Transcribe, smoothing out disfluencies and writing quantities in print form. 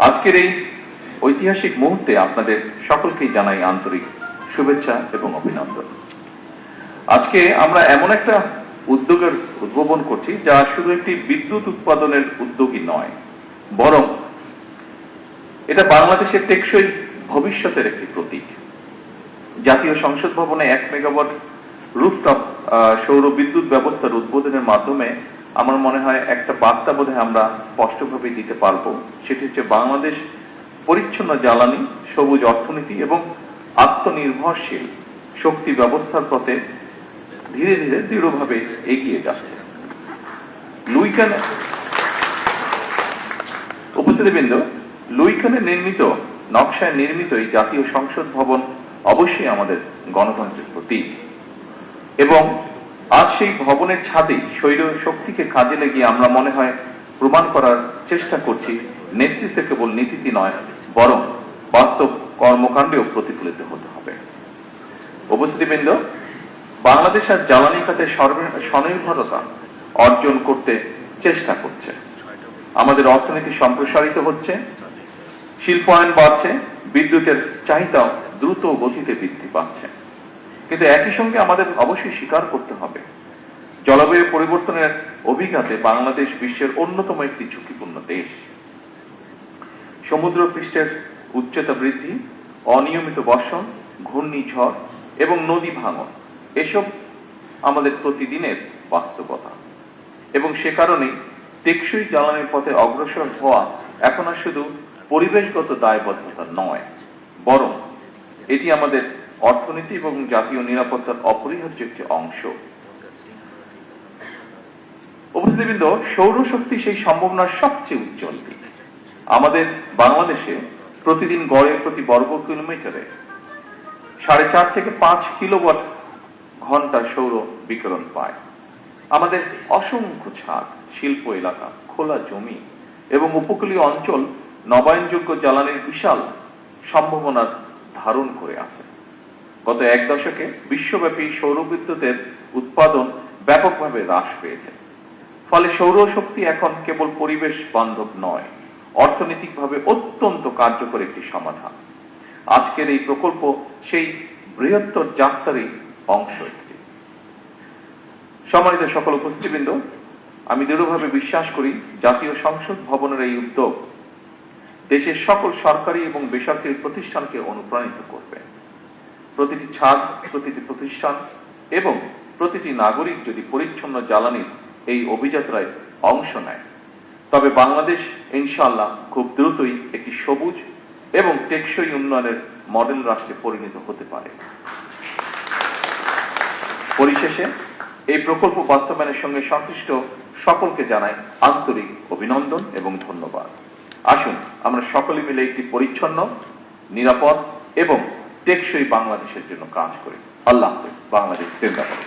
আজকের এই ঐতিহাসিক মুহূর্তে আপনাদের সকলকেই জানাই আন্তরিক শুভেচ্ছা এবং অভিনন্দন। আজকে আমরা এমন একটা উদ্যোগের উদ্ভাবন করছি যা শুধু একটি বিদ্যুৎ উৎপাদনের উদ্যোগই নয়, বরং এটা বাংলাদেশের টেকসই ভবিষ্যতের একটি প্রতীক। জাতীয় সংসদ ভবনে 1 মেগাওয়াট রুফটপ সৌর বিদ্যুৎ ব্যবস্থার উদ্বোধনের মাধ্যমে আমার মনে হয় একটা বার্তা বোধহয় আমরা স্পষ্টভাবে দিতে পারবো। সেটি হচ্ছে বাংলাদেশ পরিচ্ছন্ন জ্বালানি, সবুজ অর্থনীতি এবং আত্মনির্ভরশীল শক্তি ব্যবস্থার পথে ধীরে ধীরে দৃঢ়ভাবে এগিয়ে যাচ্ছে। উপস্থিতিবৃন্দ, লুইখানে নির্মিত নকশায় নির্মিত এই জাতীয় সংসদ ভবন অবশ্যই আমাদের গণতন্ত্রের প্রতীক এবং আজ সেই ভবনের ছাদে সৌর শক্তিকে কাজে লাগিয়ে আমরা মনে হয় প্রমাণ করার চেষ্টা করছি নেতৃত্ব কেবল নীতিতে নয়, বরং বাস্তব কর্মকাণ্ডেও প্রতিফলিত হতে হবে। উপস্থিতিবৃন্দ, বাংলাদেশ আর জ্বালানি খাতে স্বনির্ভরতা অর্জন করতে চেষ্টা করছে। আমাদের অর্থনীতি সম্প্রসারিত হচ্ছে, শিল্পায়ন বাড়ছে, বিদ্যুতের চাহিদা দ্রুত গতিতে বৃদ্ধি পাচ্ছে। কিন্তু একই সঙ্গে আমাদের অবশ্যই স্বীকার করতে হবে, জলবায়ু পরিবর্তনের অভিঘাতে বাংলাদেশ বিশ্বের অন্যতম একটি ঝুঁকিপূর্ণ দেশ। সমুদ্র পৃষ্ঠের উচ্চতা বৃদ্ধি, অনিয়মিত বর্ষণ, ঘূর্ণিঝড় এবং নদী ভাঙন এসব আমাদের প্রতিদিনের বাস্তবতা এবং সে কারণেই টেকসই জ্বালানির পথে অগ্রসর হওয়া এখন আর শুধু পরিবেশগত দায়বদ্ধতা নয়, বরং এটি আমাদের অর্থনীতি এবং জাতীয় নিরাপত্তার অপরিহার্য একটি অংশ। উপস্থিতিবৃন্দ, সৌরশক্তি সেই সম্ভাবনার সবচেয়ে উজ্জ্বল দিক। আমাদের বাংলাদেশে প্রতিদিন গড়ে প্রতি বর্গ কিলোমিটারে 4.5 থেকে 5 কিলোওয়াট ঘন্টা সৌর বিকিরণ পায়। আমাদের অসংখ্য ছাদ, শিল্প এলাকা, খোলা জমি এবং উপকূলীয় অঞ্চল নবায়নযোগ্য জ্বালানির বিশাল সম্ভাবনার ধারণ করে আছে। গত 1 দশকে বিশ্বব্যাপী সৌর বিদ্যুতের উৎপাদন ব্যাপকভাবে হ্রাস পেয়েছে। ফলে সৌরশক্তি এখন কেবল পরিবেশ বান্ধব নয়, অর্থনৈতিকভাবে অত্যন্ত কার্যকর একটি সমাধান। আজকের এই প্রকল্প সেই বৃহত্তর যাত্রারই অংশ একটি। সম্মানিত সকল উপস্থিতিবৃন্দ, আমি দৃঢ়ভাবে বিশ্বাস করি জাতীয় সংসদ ভবনের এই উদ্যোগ দেশের সকল সরকারি এবং বেসরকারি প্রতিষ্ঠানকে অনুপ্রাণিত করবে। প্রতিটি ছাদ, প্রতিটি প্রতিষ্ঠান এবং প্রতিটি নাগরিক যদি পরিচ্ছন্ন জ্বালানির এই অভিযাত্রায় অংশ নেয়, তবে বাংলাদেশ ইনশাআল্লাহ খুব দ্রুতই একটি সবুজ এবং টেকসই উন্নয়নের মডেল রাষ্ট্রে পরিণত হতে পারে। পরিশেষে এই প্রকল্প বাস্তবায়নের সঙ্গে সংশ্লিষ্ট সকলকে জানাই আন্তরিক অভিনন্দন এবং ধন্যবাদ। আসুন আমরা সকলে মিলে একটি পরিচ্ছন্ন, নিরাপদ এবং টেকসই বাংলাদেশের জন্য কাজ করি। আল্লাহ হাফেজ। বাংলাদেশ জিন্দাবাদ।